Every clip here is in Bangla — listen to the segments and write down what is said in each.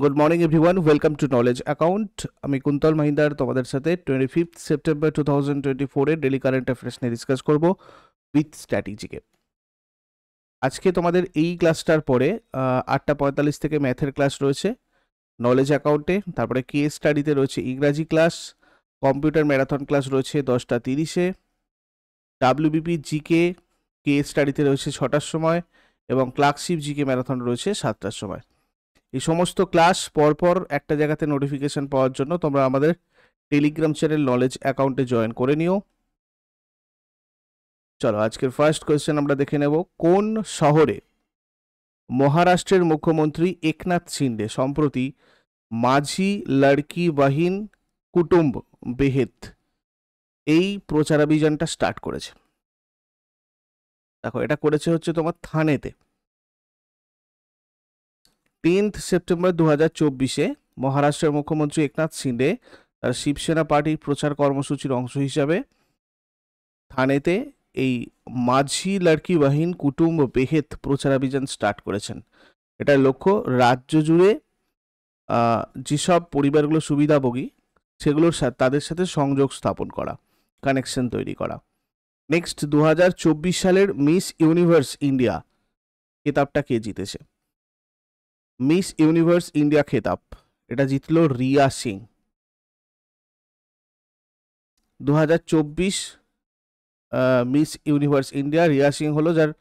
Good morning everyone, welcome to knowledge account. আমি কুন্তল মহিন্দার তোমাদের সাথে 25 সেপ্টেম্বর 2024 এর ডেলি কারেন্ট অ্যাফেয়ার্স নিয়ে ডিসকাস করব উইথ স্ট্র্যাটেজিকে। আজকে তোমাদের এই ক্লাসটার পরে 8:45 থেকে ম্যাথের ক্লাস রয়েছে নলেজ অ্যাকাউন্টে, তারপরে কেস স্টাডিতে রয়েছে ইংরাজি ক্লাস, কম্পিউটার ম্যারাথন ক্লাস রয়েছে 10:30-এ, ডাব্লিউবিপি জিকে কেস স্টাডিতে রয়েছে 6টার সময় এবং ক্লার্কশিপ জিকে ম্যারাথন রয়েছে 7টার সময়। এই সমস্ত ক্লাস পরপর একটা জায়গাতে নোটিফিকেশন পাওয়ার জন্য তোমরা আমাদের টেলিগ্রাম চ্যানেল নলেজ অ্যাকাউন্টে জয়েন করে নিও। চলো আজকের ফার্স্ট কোয়েশ্চেন আমরা দেখে নেব। কোন শহরে মহারাষ্ট্রের মুখ্যমন্ত্রী একনাথ শিন্ডে সম্প্রতি মাঝি লড়কি বাহিন কুটুম্ব বেহেত এই প্রচারাভিযানটা স্টার্ট করেছে? দেখো, এটা করেছে হচ্ছে তোমার থানেতে। 10 সেপ্টেম্বর 2024-এ মহারাষ্ট্রের মুখ্যমন্ত্রী একনাথ শিন্ডে তার শিবসেনা পার্টির প্রচার কর্মসূচির অংশ হিসাবে থানেতে এই মাঝি লড়কি বাহিন কুটুম্ব বেহেত প্রচারাভিযান স্টার্ট করেছেন। এটার লক্ষ্য রাজ্য জুড়ে যেসব পরিবারগুলো সুবিধাভোগী সেগুলোর সাথে তাদের সাথে সংযোগ স্থাপন করা, কানেকশন তৈরি করা। নেক্সট, 2024 সালের মিস ইউনিভার্স ইন্ডিয়া খেতাবটা কে জিতেছে? মিস ইউনিভার্স ইন্ডিয়া খেতাব এটা জিতল Riya Singh. 2024 miss universe India Riya Singh হলো, যার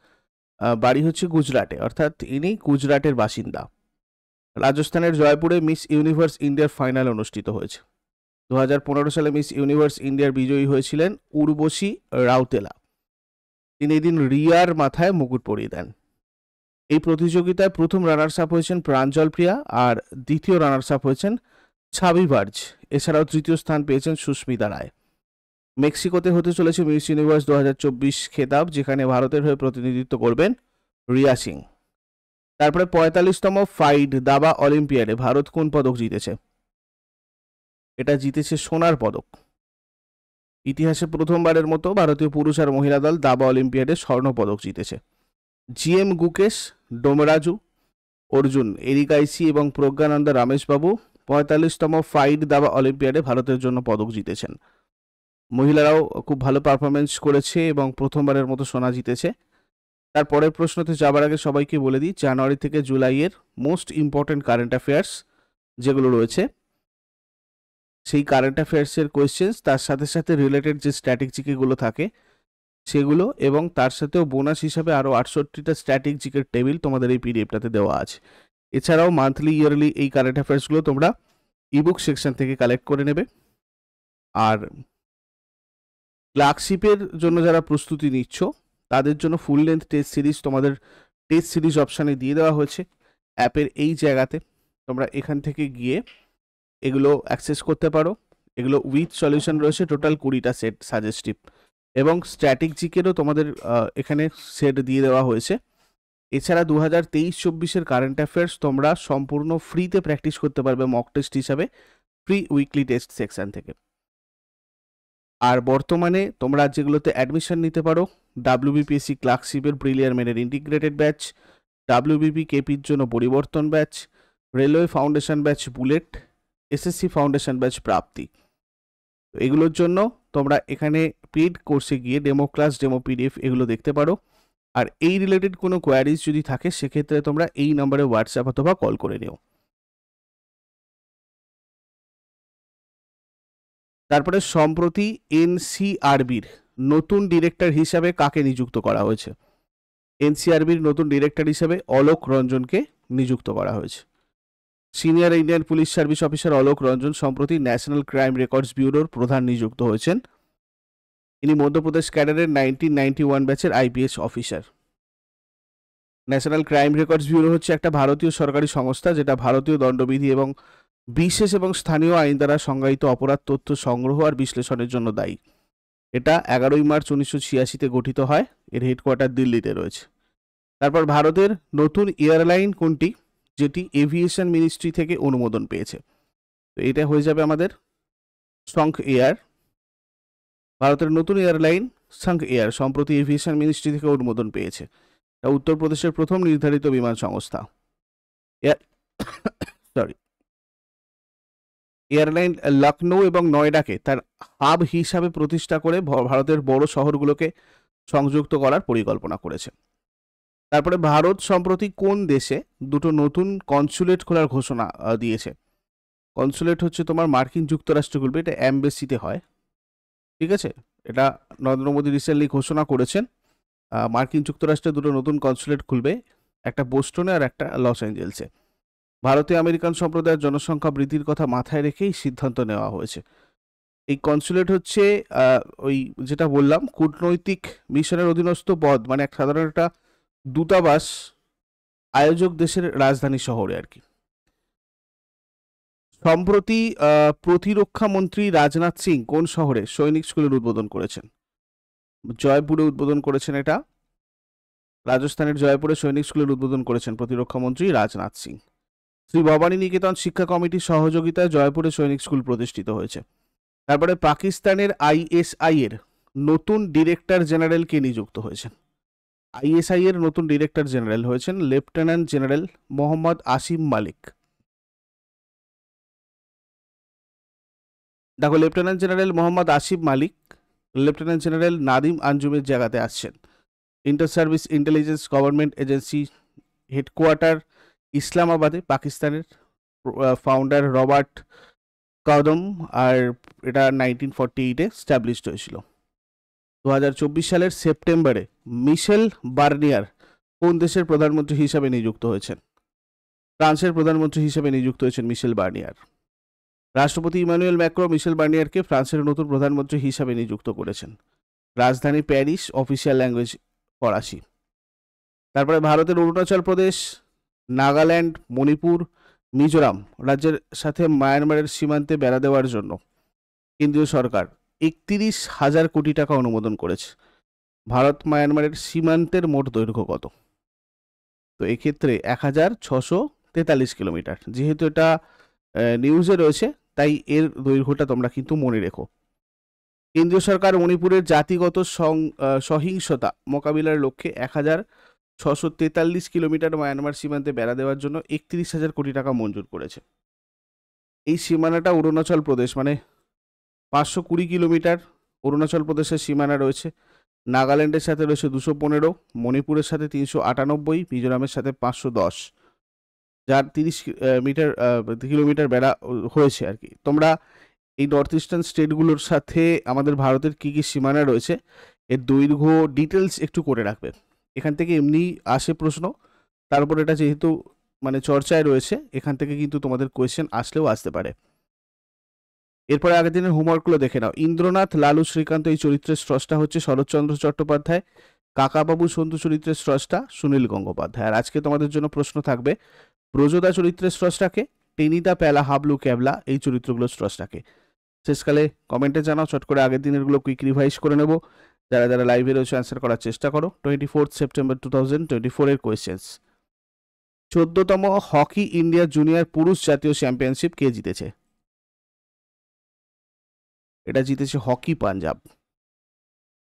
বাড়ি হচ্ছে গুজরাটে, অর্থাৎ ইনি গুজরাটের বাসিন্দা। রাজস্থানের জয়পুরে মিস ইউনিভার্স ইন্ডিয়ার ফাইনাল অনুষ্ঠিত হয়েছে। 2015 সালে মিস ইউনিভার্স ইন্ডিয়ার বিজয়ী হয়েছিলেন উর্বশী রাউতেলা। তিনি এদিন রিয়ার মাথায় মুকুট পরিয়ে দেন। এই প্রতিযোগিতায় প্রথম রানার্স আপ হয়েছেন প্রাঞ্জল প্রিয়া আর দ্বিতীয় রানার্স আপ হয়েছেন ছাবি বার্জ। এছাড়াও তৃতীয় স্থান পেয়েছেন সুস্মিতা রায়। মেক্সিকোতে হতে চলেছে মিস ইউনিভার্স 2024 খেতাব, যেখানে ভারতের হয়ে প্রতিনিধিত্ব করবেন রিয়া সিং। তারপরে 45তম ফাইড দাবা অলিম্পিয়াডে ভারত কোন পদক জিতেছে? এটা জিতেছে সোনার পদক। ইতিহাসে প্রথমবারের মতো ভারতীয় পুরুষ আর মহিলা দল দাবা অলিম্পিয়াডে স্বর্ণ পদক জিতেছে। জিএম গুকেশ, ডোমরাজু, অর্জুন এরিকাইসি এবং প্রজ্ঞানন্দ রামেশবাবু 45তম ফাইড দাবা অলিম্পিয়াডে ভারতের জন্য পদক জিতেছেন। মহিলারাও খুব ভালো পারফরমেন্স করেছে এবং প্রথমবারের মতো সোনা জিতেছে। তারপরের প্রশ্নতে যাবার আগে সবাইকে বলে দিই, জানুয়ারি থেকে জুলাইয়ের মোস্ট ইম্পর্টেন্ট কারেন্ট অ্যাফেয়ার্স যেগুলো রয়েছে সেই কারেন্ট অ্যাফেয়ার্সের কোয়েশ্চেন্স, তার সাথে সাথে রিলেটেড যে স্ট্যাটিক জিকেগুলো থাকে সেগুলো, এবং তার সাথেও বোনাস হিসাবে আরও 68টা স্ট্যাটিক জিকের টেবিল তোমাদের এই পিডিএফটাতে দেওয়া আছে। এছাড়াও মান্থলি ইয়ারলি এই কারেন্ট অ্যাফেয়ার্সগুলো তোমরা ইবুক সেকশন থেকে কালেক্ট করে নেবে। আর ক্লার্কশিপের জন্য যারা প্রস্তুতি নিচ্ছ তাদের জন্য ফুল লেন্থ টেস্ট সিরিজ তোমাদের টেস্ট সিরিজ অপশানে দিয়ে দেওয়া হয়েছে অ্যাপের এই জায়গাতে। তোমরা এখান থেকে গিয়ে এগুলো অ্যাক্সেস করতে পারো। এগুলো উইথ সলিউশন রয়েছে, টোটাল 20টা সেট সাজেস্টিভ, এবং স্ট্যাটিক জিকেরও তোমাদের এখানে সেট দিয়ে দেওয়া হয়েছে। এছাড়া 2023-24-এর কারেন্ট অ্যাফেয়ার্স তোমরা সম্পূর্ণ ফ্রিতে প্র্যাকটিস করতে পারবে মক টেস্ট হিসাবে ফ্রি উইকলি টেস্ট সেকশন থেকে। আর বর্তমানে তোমরা যেগুলোতে অ্যাডমিশন নিতে পারো, ডাব্লিউবিপিএসসি ক্লার্কশিপের ব্রিলিয়ার মেনের ইন্টিগ্রেটেড ব্যাচ, ডাব্লিউবিপি কেপির জন্য পরিবর্তন batch, railway foundation batch bullet, SSC foundation batch প্রাপ্তি, এগুলোর জন্য তোমরা এখানে পেইড কোর্সে গিয়ে ডেমো ক্লাস, ডেমো পিডিএফ এগুলো দেখতে পারো। আর এই রিলেটেড কোনো কোয়ারিজ যদি থাকে সেক্ষেত্রে তোমরা এই নম্বরে হোয়াটসঅ্যাপ অথবা কল করে নিও। তারপরে সম্প্রতি এনসিআরবির নতুন ডিরেক্টর হিসাবে কাকে নিযুক্ত করা হয়েছে? এনসিআরবির নতুন ডিরেক্টর হিসাবে অলোক রঞ্জনকে নিযুক্ত করা হয়েছে। Senior Indian police service officer Alok Ranjan সম্প্রতি ন্যাশনাল ক্রাইম রেকর্ডস ব্যুরোর প্রধান নিযুক্ত হয়েছেন। ইনি মধ্যপ্রদেশ ক্যাডারের 1991 ব্যাচের IPS officer. National crime records bureau হচ্ছে একটা ভারতীয় সরকারি সংস্থা যেটা ভারতীয় দণ্ডবিধি এবং বিশেষ এবং স্থানীয় আইন দ্বারা সংজ্ঞায়িত অপরাধ তথ্য সংগ্রহ আর বিশ্লেষণের জন্য দায়ী। এটা 11ই মার্চ 1986-তে গঠিত হয়। এর হেডকোয়ার্টার দিল্লিতে রয়েছে। তারপর ভারতের নতুন এয়ারলাইন কোনটি, যেটি এভিয়েশন মিনিস্ট্রি থেকে অনুমোদন পেয়েছে? তো এটা হয়ে যাবে আমাদের সংক এয়ার। ভারতের নতুন এয়ারলাইন সংক এয়ার সম্প্রতি এভিয়েশন মিনিস্ট্রি থেকে অনুমোদন পেয়েছে। এটা উত্তরপ্রদেশের প্রথম নির্ধারিত বিমান সংস্থা। সরি এয়ারলাইন লখনৌ এবং নয়ডাকে তার হাব হিসাবে প্রতিষ্ঠা করে ভারতের বড় শহরগুলোকে সংযুক্ত করার পরিকল্পনা করেছে। তারপরে ভারত সম্প্রতি কোন দেশে দুটো নতুন কনসুলেট খোলার ঘোষণা দিয়েছে? কনসুলেট হচ্ছে তোমার মার্কিন যুক্তরাষ্ট্রে খুলবে, এটা অ্যাম্বাসিতে হয়, ঠিক আছে? এটা নরেন্দ্র মোদী রিসেন্টলি ঘোষণা করেছেন। মার্কিন যুক্তরাষ্ট্রে দুটো নতুন কনসুলেট খুলবে, একটা বোস্টনে আর একটা লস অ্যাঞ্জেলসে। ভারতীয় আমেরিকান সম্প্রদায়ের জনসংখ্যা বৃদ্ধির কথা মাথায় রেখেই সিদ্ধান্ত নেওয়া হয়েছে। এই কনসুলেট হচ্ছে ওই যেটা বললাম কূটনৈতিক মিশনের অধীনস্থ পদ, মানে এক সাধারণ একটা দূতাবাস আয়োজক দেশের রাজধানী শহরে আর কি। সম্প্রতি প্রতিরক্ষা মন্ত্রী রাজনাথ সিং কোন শহরে সৈনিক স্কুলের উদ্বোধন করেছেন? জয়পুরে উদ্বোধন করেছেন এটা। রাজস্থানের জয়পুরে সৈনিক স্কুলের উদ্বোধন করেছেন প্রতিরক্ষা মন্ত্রী রাজনাথ সিং। শ্রী ভবানী নিকেতন শিক্ষা কমিটির সহযোগিতায় জয়পুরে সৈনিক স্কুল প্রতিষ্ঠিত হয়েছে। তারপরে পাকিস্তানের আইএসআই এর নতুন ডিরেক্টর জেনারেল কে নিযুক্ত হয়েছেন? আইএসআই এর নতুন ডিরেক্টর জেনারেল হয়েছেন লেফটেন্যান্ট জেনারেল মোহাম্মদ আসিম মালিক। দেখো, lieutenant general Mohammad Asif Malik lieutenant general Nadeem আঞ্জুমের জায়গাতে আসছেন। Inter service intelligence government agency headquarter ইসলামাবাদে, পাকিস্তানের ফাউন্ডার রবার্ট কদম, আর এটা 1948-এ স্ট্যাবলিশড হয়েছিল। 2024 সালের সেপ্টেম্বরে মিশেল বার্নিয়ার কোন দেশের প্রধানমন্ত্রী হিসাবে নিযুক্ত হয়েছেন? ফ্রান্সের প্রধানমন্ত্রী হিসেবে নিযুক্ত হয়েছেন মিশেল বার্নিয়ার। রাষ্ট্রপতি ইমানুয়েল ম্যাক্রো মিশেল বার্নিয়ারকে ফ্রান্সের নতুন প্রধানমন্ত্রী হিসাবে নিযুক্ত করেছেন। রাজধানী প্যারিস, অফিসিয়াল ল্যাঙ্গুয়েজ ফরাসি। তারপরে ভারতের অরুণাচল প্রদেশ, নাগাল্যান্ড, মণিপুর, মিজোরাম রাজ্যের সাথে মায়ানমারের সীমান্তে বেড়া দেওয়ার জন্য কেন্দ্রীয় সরকার 31,000 কোটি টাকা অনুমোদন করেছে। ভারত মায়ানমারের সীমান্তের মোট দৈর্ঘ্য কত? তো এক্ষেত্রে 1643 কিলোমিটার। যেহেতু এটা নিউজে রয়েছে তাই এর দৈর্ঘ্যটা তোমরা কিন্তু মনে রেখো। কেন্দ্রীয় সরকার মণিপুরের জাতিগত সহিংসতা মোকাবিলার লক্ষ্যে 1643 কিলোমিটার মায়ানমার সীমান্তে বেড়া দেওয়ার জন্য 31,000 কোটি টাকা মঞ্জুর করেছে। এই সীমানাটা অরুণাচল প্রদেশ, মানে 520 কিলোমিটার অরুণাচল প্রদেশের সীমানা রয়েছে। নাগাল্যান্ডের সাথে রয়েছে 215, মণিপুরের সাথে 398, মিজোরামের সাথে 510, যার 30 কিলোমিটার বেড়া হয়েছে আর কি। তোমরা এই নর্থ ইস্টার্ন স্টেটগুলোর সাথে আমাদের ভারতের কী কী সীমানা রয়েছে এর দৈর্ঘ্য ডিটেলস একটু করে রাখবে। এখান থেকে এমনি আসে প্রশ্ন, তারপর এটা যেহেতু মানে চর্চায় রয়েছে এখান থেকে কিন্তু তোমাদের কোয়েশ্চেন আসলেও আসতে পারে। এরপরে আগের দিনের হোমওয়ার্কগুলো দেখে নাও। ইন্দ্রনাথ, লালু, শ্রীকান্ত এই চরিত্রের স্রষ্টা হচ্ছে শরৎচন্দ্র চট্টোপাধ্যায়। কাকাবাবু, সন্তু চরিত্রের স্রষ্টা সুনীল গঙ্গোপাধ্যায়। আর আজকে তোমাদের জন্য প্রশ্ন থাকবে, ব্রজদা চরিত্রের স্রষ্টাকে, টেনিদা, প্যালা, হাবলু, ক্যাবলা এই চরিত্রগুলোর স্রষ্টাকে। শেষকালে কমেন্টে জানাও, চট করে আগের দিনেরগুলো কুইক রিভাইজ করে নেব। যারা যারা লাইভে রয়েছে অ্যান্সার করার চেষ্টা করো। 24 সেপ্টেম্বর 2024 এর কোয়েশ্চেন্স। 14তম হকি ইন্ডিয়া জুনিয়র পুরুষ জাতীয় চ্যাম্পিয়নশিপ কে জিতেছে? এটা জিতেছে হকি পাঞ্জাব।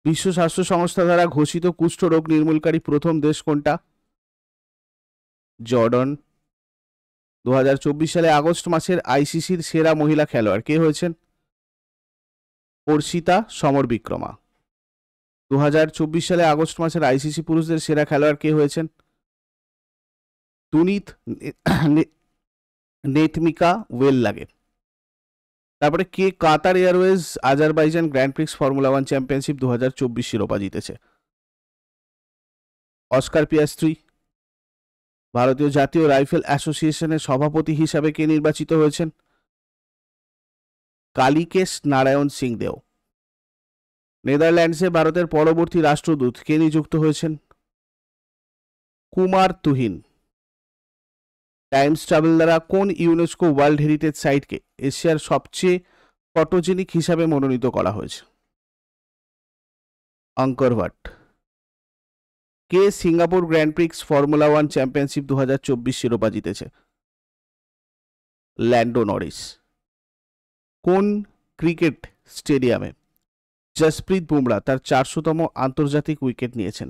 বিশ্ব স্বাস্থ্য সংস্থা দ্বারা ঘোষিত কুষ্ঠ রোগ নির্মূলকারী প্রথম দেশ কোনটা? জর্ডন। 2024 সালে আগস্ট মাসের আইসিসির সেরা মহিলা খেলোয়াড় কে হয়েছেন? অর্ষিতা সমর বিক্রমা। 2024 সালে আগস্ট মাসের আইসিসি পুরুষদের সেরা খেলোয়াড় কে হয়েছেন? তুনিত নেতমিকা ওয়েল লাগে। তারপরে কে Qatar Airways Azerbaijan Grand Prix Formula 1 championship 2024 শিরোপা জিতেছে? Oscar Piastri. ভারতীয় জাতীয় রাইফেল অ্যাসোসিয়েশনের সভাপতি হিসাবে কে নির্বাচিত হয়েছেন? কালিকেশ নারায়ণ সিং দেও। নেদারল্যান্ডসে ভারতের পরবর্তী রাষ্ট্রদূত কে নিযুক্ত হয়েছেন? কুমার তুহিন। টাইমস ট্রাভেল দ্বারা কোন ইউনেস্কো ওয়ার্ল্ড হেরিটেজ সাইটকে এশিয়ার সবচেয়ে ফটোজেনিক হিসাবে মনোনীত করা হয়েছে? Angkor Wat. কে Singapore Grand Prix Formula 1 championship 2024 শিরোপা জিতেছে? ল্যান্ডো নরিস। কোন ক্রিকেট স্টেডিয়ামে জসপ্রীত বুমরা তার 400তম আন্তর্জাতিক উইকেট নিয়েছেন?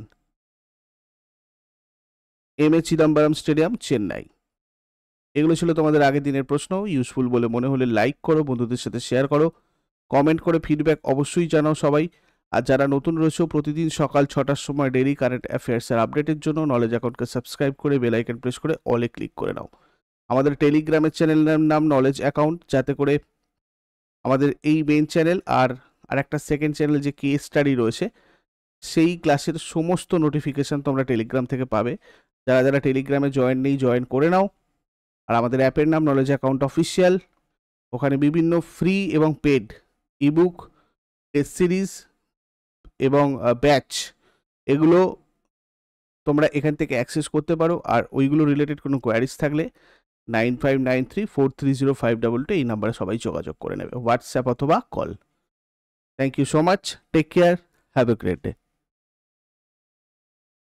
M A Chidambaram stadium, Chennai. এগুলো ছিল তোমাদের আগের দিনের প্রশ্ন। ইউজফুল বলে মনে হলে লাইক করো, বন্ধুদের সাথে শেয়ার করো, কমেন্ট করে ফিডব্যাক অবশ্যই জানাও সবাই। আর যারা নতুন রয়েছে, প্রতিদিন সকাল 6টার সময় ডেইলি কারেন্ট অ্যাফেয়ার্সের আপডেটের জন্য নলেজ অ্যাকাউন্টকে সাবস্ক্রাইব করে বেল আইকন প্রেস করে অলে ক্লিক করে নাও। আমাদের টেলিগ্রামের চ্যানেলের নাম নলেজ অ্যাকাউন্ট, যাতে করে আমাদের এই মেন চ্যানেল আর একটা সেকেন্ড চ্যানেল যে কেস স্টাডি রয়েছে, সেই ক্লাসের সমস্ত নোটিফিকেশান তোমরা টেলিগ্রাম থেকে পাবে। যারা যারা টেলিগ্রামে জয়েন নেই, জয়েন করে নাও। আর আমাদের অ্যাপের নাম নলেজ অ্যাকাউন্ট অফিসিয়াল। ওখানে বিভিন্ন ফ্রি এবং পেড ইবুক, টেস্ট সিরিজ এবং ব্যাচ, এগুলো তোমরা এখান থেকে অ্যাক্সেস করতে পারো। আর ওইগুলো রিলেটেড কোনো কোয়ারিজ থাকলে 9593430522 এই নাম্বারে সবাই যোগাযোগ করে নেবে, হোয়াটসঅ্যাপ অথবা call. Thank you so much, take care, have a great day.